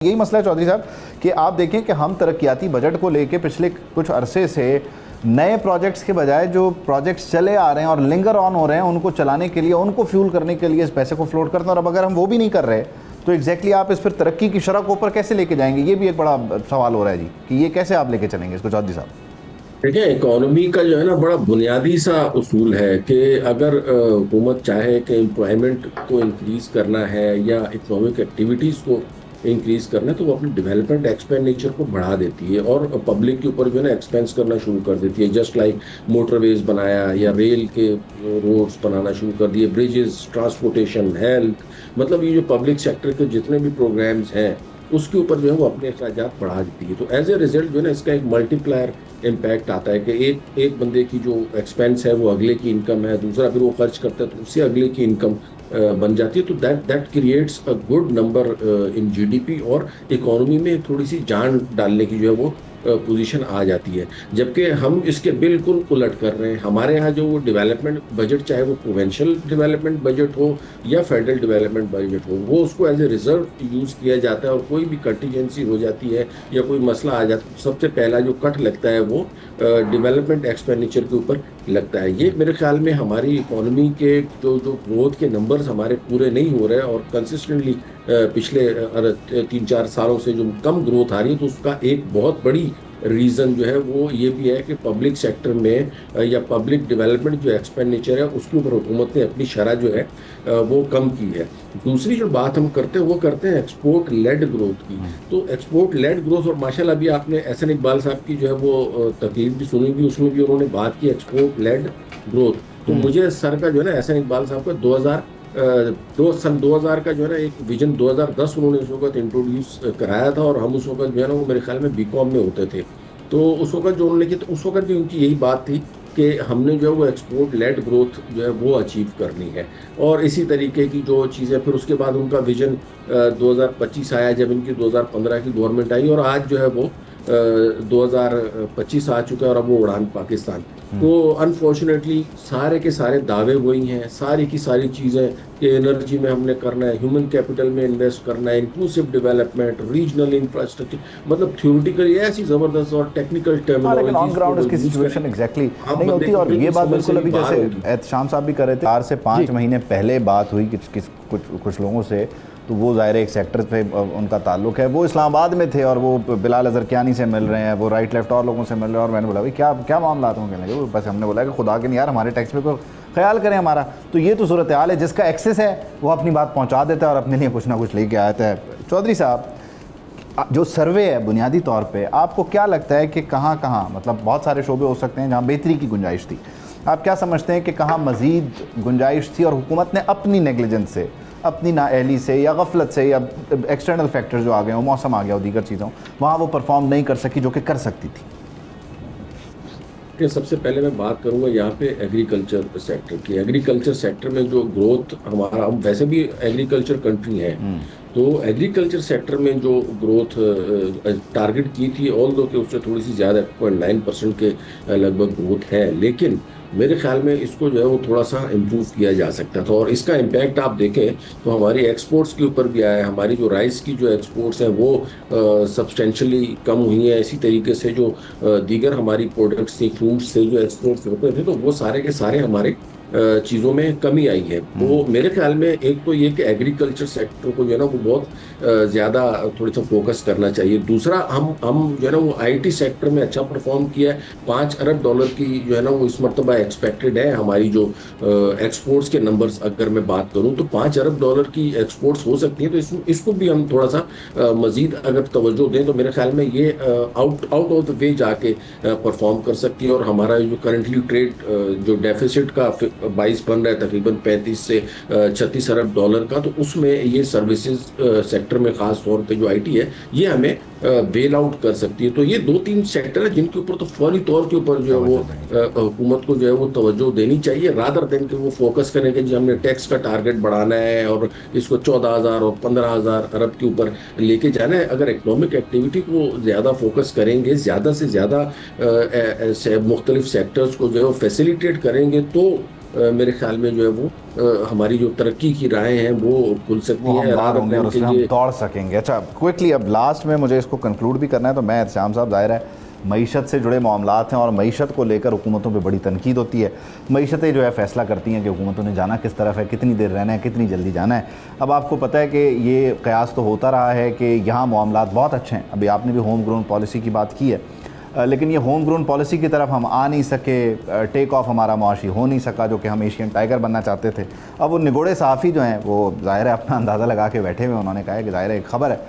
यही मसला है चौधरी साहब कि आप देखें कि हम तरक्याती बजट को लेके पिछले कुछ अरसे से नए प्रोजेक्ट्स के बजाय जो प्रोजेक्ट्स चले आ रहे हैं और लिंगर ऑन हो रहे हैं उनको चलाने के लिए, उनको फ्यूल करने के लिए इस पैसे को फ्लोट करते हैं। और अब अगर हम वो भी नहीं कर रहे तो एग्जैक्टली आप इस फिर तरक्की की शरह को ऊपर कैसे लेके जाएंगे? ये भी एक बड़ा सवाल हो रहा है जी कि ये कैसे आप लेके चलेंगे इसको चौधरी साहब? देखिए, इकोनॉमी का जो है ना बड़ा बुनियादी सा उसूल है कि अगर हुकूमत चाहे कि एम्प्लॉयमेंट को इंक्रीज करना है या इकोनॉमिक एक्टिविटीज को इंक्रीज करना है तो वो अपनी डेवलपमेंट एक्सपेंडिचर को बढ़ा देती है और पब्लिक के ऊपर जो है ना एक्सपेंस करना शुरू कर देती है। जस्ट लाइक मोटरवेज बनाया या रेल के रोड्स बनाना शुरू कर दिए, ब्रिजेस, ट्रांसपोर्टेशन, हेल्थ, मतलब ये जो पब्लिक सेक्टर के जितने भी प्रोग्राम्स हैं उसके ऊपर जो है वो अपने अखराजात बढ़ा देती है। तो एज ए रिजल्ट जो है ना इसका एक मल्टीप्लायर इम्पैक्ट आता है कि एक बंदे की जो एक्सपेंस है वो अगले की इनकम है, दूसरा फिर वो खर्च करता है तो उससे अगले की इनकम बन जाती है। तो that creates a good number in GDP और इकोनॉमी में थोड़ी सी जान डालने की जो है वो पोजीशन आ जाती है। जबकि हम इसके बिल्कुल उलट कर रहे हैं। हमारे यहाँ जो डेवलपमेंट बजट, चाहे वो प्रोविंशियल डेवलपमेंट बजट हो या फेडरल डेवलपमेंट बजट हो, वो उसको एज ए रिजर्व यूज़ किया जाता है और कोई भी कंटीजेंसी हो जाती है या कोई मसला आ जाता है तो सबसे पहला जो कट लगता है वो डेवलपमेंट एक्सपेंडिचर के ऊपर लगता है। ये मेरे ख्याल में हमारी इकोनॉमी के जो ग्रोथ के नंबर्स हमारे पूरे नहीं हो रहे और कंसिस्टेंटली पिछले 3-4 सालों से जो कम ग्रोथ आ रही है तो उसका एक बहुत बड़ी रीज़न जो है वो ये भी है कि पब्लिक सेक्टर में या पब्लिक डेवलपमेंट जो एक्सपेंडिचर है उसके ऊपर हुकूमत ने अपनी शरह जो है वो कम की है। दूसरी जो बात हम करते हैं वो करते हैं एक्सपोर्ट लेड ग्रोथ की। तो एक्सपोर्ट लेड ग्रोथ, और माशाल्लाह अभी आपने एहसन इकबाल साहब की जो है वो तकरीर भी सुनी भी, उसमें भी उन्होंने बात की एक्सपोर्ट लेड ग्रोथ। तो मुझे सर का जो है ना एहसन इकबाल साहब का सन 2000 का जो है ना एक विजन 2010 उन्होंने उस वक्त इंट्रोड्यूस कराया था और हम उस वक्त जो है ना वो मेरे ख्याल में बीकॉम में होते थे। तो उस वक्त जो उन्होंने की तो उस वक्त भी उनकी यही बात थी कि हमने जो है वो एक्सपोर्ट लेड ग्रोथ जो है वो अचीव करनी है। और इसी तरीके की जो चीज़ें फिर उसके बाद उनका विजन 2025 आया जब इनकी 2015 की गवर्नमेंट आई और आज जो है वो 2025 आ चुका है और अब वो उड़ान पाकिस्तान। तो अनफॉर्चुनेटली सारे के सारे दावे वही हैं, सारी की सारी चीज़ें कि एनर्जी में हमने करना है, ह्यूमन कैपिटल में इन्वेस्ट करना है, इंक्लूसिव डेवलपमेंट, रीजनल इंफ्रास्ट्रक्चर, मतलब थ्योरेटिकली ऐसी ज़बरदस्त और टेक्निकल टर्मिनोलॉजी, लेकिन ऑन ग्राउंड इसकी सिचुएशन एग्जैक्टली नहीं होती। और ये बात बिल्कुल अभी जैसे एहतशाम साहब भी कर रहे थे, 4 से 5 महीने पहले बात हुई कुछ लोगों से, तो वो ज़ाहिर एक सेक्टर पे उनका ताल्लुक है, वो इस्लामाबाद में थे और वो बिलाल अज़रकियानी से मिल रहे हैं, वो राइट लेफ्ट और लोगों से मिल रहे हैं। और मैंने बोला भाई क्या मामला आता हूँ, कहने लगे बस हमने बोला कि खुदा के नहीं यार हमारे टैक्स पे को ख्याल करें हमारा। तो ये तो सूरत हाल है, जिसका एक्सेस है वो अपनी बात पहुँचा देता है और अपने लिए कुछ ना कुछ लेके आता है। चौधरी साहब, जो सर्वे है बुनियादी तौर पे आपको क्या लगता है कि कहाँ मतलब बहुत सारे शोबे हो सकते हैं जहाँ बेहतरी की गुंजाइश थी, आप क्या समझते हैं कि कहाँ मज़ीद गुंजाइश थी और हुकूमत ने अपनी नेगलिजेंस से, अपनी नाअहली से या गफलत से या एक्सटर्नल फैक्टर जो आ गए हो, मौसम आ गया हो, दीगर चीज़ों, वहाँ वो परफॉर्म नहीं कर सकी जो कि कर सकती थी? कि सबसे पहले मैं बात करूंगा यहाँ पे एग्रीकल्चर सेक्टर की। एग्रीकल्चर सेक्टर में जो ग्रोथ हमारा, हम वैसे भी एग्रीकल्चर कंट्री है, तो एग्रीकल्चर सेक्टर में जो ग्रोथ टारगेट की थी ऑल दो कि उससे थोड़ी सी ज़्यादा 0.9% के लगभग ग्रोथ है, लेकिन मेरे ख्याल में इसको जो है वो थोड़ा सा इम्प्रूव किया जा सकता था। और इसका इम्पैक्ट आप देखें तो हमारी एक्सपोर्ट्स के ऊपर भी आया है। हमारी जो राइस की जो एक्सपोर्ट्स हैं वो सब्सटेंशियली कम हुई हैं। इसी तरीके से जो दीगर हमारी प्रोडक्ट्स थी, फ्रूट्स से जो एक्सपोर्ट्स होते थे, तो वो सारे के सारे हमारे चीज़ों में कमी आई है। तो मेरे ख्याल में एक तो ये कि एग्रीकल्चर सेक्टर को जो है ना वो बहुत ज़्यादा थोड़ा सा फोकस करना चाहिए। दूसरा, हम जो है ना वो आईटी सेक्टर में अच्छा परफॉर्म किया है। $5 अरब की जो है ना वो इस मरतबा एक्सपेक्टेड है। हमारी जो एक्सपोर्ट्स के नंबर्स अगर मैं बात करूँ तो $5 अरब की एक्सपोर्ट्स हो सकती है। तो इसको भी हम थोड़ा सा मज़ीद अगर तवज्जो दें तो मेरे ख्याल में ये आउट ऑफ द वे जाके परफॉर्म कर सकती है। और हमारा जो करंटली ट्रेड जो डेफिसिट का 22 बन रहा है तकरीबन 35 से $36 अरब का, तो उसमें ये सर्विसेज सेक्टर में खास तौर पे जो आईटी है ये हमें बेल आउट कर सकती है। तो ये 2-3 सेक्टर है जिनके ऊपर तो फौरी तौर के ऊपर जो है वो हुकूमत को जो है वो तवज्जो देनी चाहिए, रादर देन कि वो फोकस करें कि जी हमने टैक्स का टारगेट बढ़ाना है और इसको 14,000 और 15,000 अरब के ऊपर लेके जाना है। अगर इकोनॉमिक एक्टिविटी को ज़्यादा फोकस करेंगे, ज़्यादा से ज़्यादा मुख्तलिफ सेक्टर्स को जो है वो फैसिलिटेट करेंगे, तो मेरे ख्याल में जो है वो हमारी जो तरक्की की राहें हैं वो खुल सकती वो हम है। बाहर होंगे और उसमें हम दौड़ सकेंगे। अच्छा, क्विकली अब लास्ट में मुझे इसको कंक्लूड भी करना है, तो मैं एहतशाम साहब, ज़ाहिर है मईशत से जुड़े मामलात हैं और मईशत को लेकर हुकूमतों पे बड़ी तनकीद होती है। मईशतें जो है फ़ैसला करती हैं कि हुकूमतों ने जाना किस तरफ है, कितनी देर रहना है, कितनी जल्दी जाना है। अब आपको पता है कि ये कयास तो होता रहा है कि यहाँ मामलात बहुत अच्छे हैं। अभी आपने भी होम ग्रोन पॉलिसी की बात की है, लेकिन ये होम ग्रोन पॉलिसी की तरफ हम आ नहीं सके, टेक ऑफ हमारा मुआशी हो नहीं सका जो कि हम एशियन टाइगर बनना चाहते थे। अब वो निगोड़े सहाफ़ी जो हैं वो ज़ाहिर है अपना अंदाज़ा लगा के बैठे हुए, उन्होंने कहा है कि ज़ाहिर है एक ख़बर है।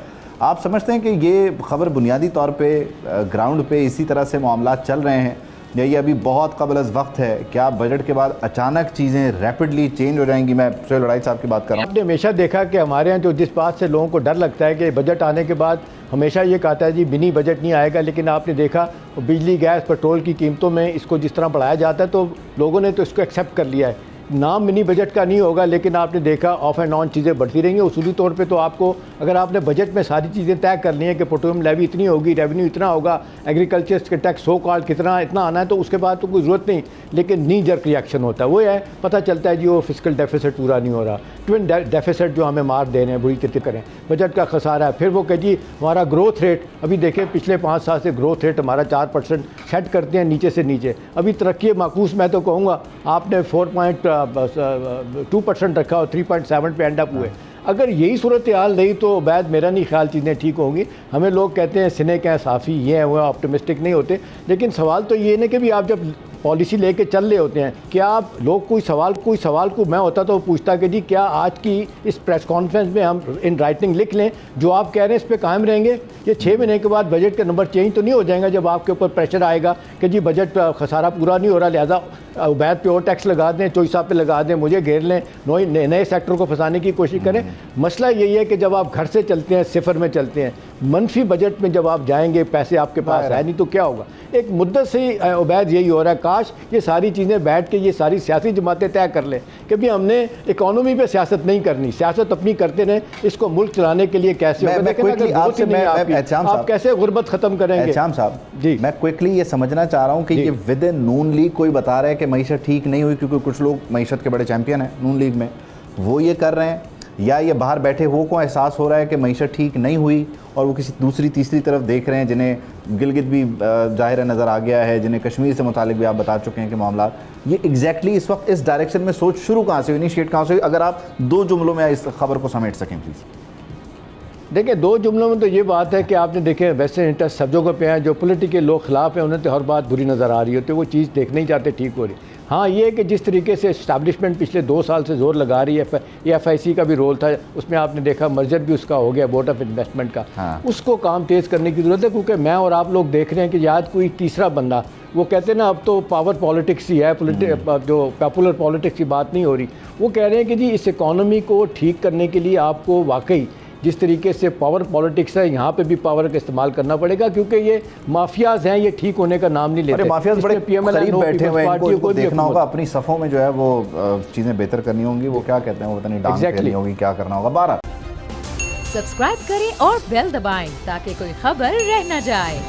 आप समझते हैं कि ये ख़बर बुनियादी तौर पे ग्राउंड पे इसी तरह से मामलात चल रहे हैं, या ये अभी बहुत क़बल अज़ वक्त है? क्या बजट के बाद अचानक चीज़ें रैपिडली चेंज हो जाएंगी? मैं सुहेल वड़ाई साहब की बात कर रहा हूँ। आपने हमेशा देखा कि हमारे यहाँ जो जिस बात से लोगों को डर लगता है कि बजट आने के बाद हमेशा ये कहता है जी मिनी बजट नहीं आएगा, लेकिन आपने देखा बिजली, गैस, पेट्रोल की कीमतों में इसको जिस तरह बढ़ाया जाता है तो लोगों ने तो इसको एक्सेप्ट कर लिया है। नाम मिनी बजट का नहीं होगा, लेकिन आपने देखा ऑफ एंड ऑन चीज़ें बढ़ती रहेंगी। उसूली तौर पे तो आपको, अगर आपने बजट में सारी चीज़ें तय कर ली हैं कि पेट्रोलियम लेवी इतनी होगी, रेवेन्यू इतना होगा, एग्रीकल्चर के टैक्स सो कॉल्ड इतना आना है, तो उसके बाद तो कोई ज़रूरत नहीं। लेकिन नी जर्क रिएक्शन होता है, वो है पता चलता है जी वो फिजिकल डेफिसिट पूरा नहीं हो रहा, ट्विन डेफिसिट जो हमें मार दे रहे हैं बुरी तरह करें, बजट का खसारा है। फिर वो कह जी हमारा ग्रोथ रेट, अभी देखें पिछले 5 साल से ग्रोथ रेट हमारा 4% सेट करते हैं नीचे से नीचे। अभी तरक्की माकूस मैं तो कहूँगा आपने 4.2% रखा और 3.7 पे एंड अप हुए। अगर यही सूरत हाल रही तो उबैद मेरा नहीं ख्याल चीज़ें ठीक होंगी। हमें लोग कहते हैं सिनेक हैं, साफ़ी ये हैं वो, ऑप्टिमिस्टिक नहीं होते। लेकिन सवाल तो ये नहीं कि भी आप जब पॉलिसी लेके चल रहे होते हैं, क्या आप लोग कोई सवाल को मैं होता तो पूछता कि जी क्या आज की इस प्रेस कॉन्फ्रेंस में हम इन राइटिंग लिख लें जो आप कह रहे हैं इस पे कायम रहेंगे? ये 6 महीने के बाद बजट का नंबर चेंज तो नहीं हो जाएगा जब आपके ऊपर प्रेशर आएगा कि जी बजट खसारा पूरा नहीं हो रहा, लिहाजा उबैद पे और टैक्स लगा दें, चोई साहब पे लगा दें, मुझे घेर लें, नए सेक्टर को फंसाने की कोशिश करें। मसला यही है कि जब आप घर से चलते हैं, सिफर में चलते हैं, मनफी बजट में जब आप जाएंगे, पैसे आपके पास है नहीं तो क्या होगा? एक मुद्दत से ही उबैद यही हो रहा है, काश ये सारी चीज़ें बैठ के ये सारी सियासी जमातें तय कर लें कि भी हमने इकोनॉमी पे सियासत नहीं करनी, सियासत अपनी करते रहें, इसको मुल्क चलाने के लिए कैसे आप कैसे गुर्बत ख़त्म करेंगे? एहतशाम साहब जी, मैं क्विकली ये समझना चाह रहा हूँ कि ये विद इन नून लीग कोई बता रहा है कि मईशत ठीक नहीं हुई, क्योंकि कुछ लोग मईशत के बड़े चैंपियन हैं नून लीग में, वो ये कर रहे हैं, या ये बाहर बैठे वो को एहसास हो रहा है कि मईशत ठीक नहीं हुई और वो किसी दूसरी तीसरी तरफ देख रहे हैं, जिन्हें गिलगित भी ज़ाहिर नज़र आ गया है, जिन्हें कश्मीर से मुतालिक भी आप बता चुके हैं कि मामला ये एग्जैक्टली इस वक्त इस डायरेक्शन में सोच शुरू कहाँ से हुई, इनिशिएट कहाँ से हुई? अगर आप 2 जुमलों में इस खबर को समेट सकें प्लीज़। देखिए 2 जुमलों में तो ये बात है कि आपने देखे वेस्टर्न इंटरेस्ट सब जगह पे हैं, जो पॉलिटिकल लोग खिलाफ हैं उन्हें तो हर बात बुरी नज़र आ रही होती है, वो चीज़ देखना ही चाहते ठीक हो रही। हाँ ये है कि जिस तरीके से इस्टेब्लिशमेंट पिछले 2 साल से जोर लगा रही है, ये FIC का भी रोल था, उसमें आपने देखा मर्जर भी उसका हो गया, बोर्ड ऑफ इन्वेस्टमेंट का। हाँ। उसको काम तेज़ करने की ज़रूरत है, क्योंकि मैं और आप लोग देख रहे हैं कि याद कोई तीसरा बंदा, वो कहते हैं ना अब तो पावर पॉलिटिक्स ही है, जो पॉपुलर पॉलिटिक्स की बात नहीं हो रही। वो कह रहे हैं कि जी इस इकॉनमी को ठीक करने के लिए आपको वाकई जिस तरीके से पावर पॉलिटिक्स है, यहाँ पे भी पावर का इस्तेमाल करना पड़ेगा, क्योंकि ये माफियाज हैं, ये ठीक होने का नाम नहीं लेते। माफियाज बड़े करीब बैठे हुए हैं, इनको देखना होगा, अपनी सफ़ों में जो है वो चीज़ें बेहतर करनी होंगी, वो क्या कहते हैं वो पता नहीं, डांस करनी होगी, क्या करना होगा। 12 सब्सक्राइब करें और बेल दबाएं ताकि कोई खबर रह न जाए।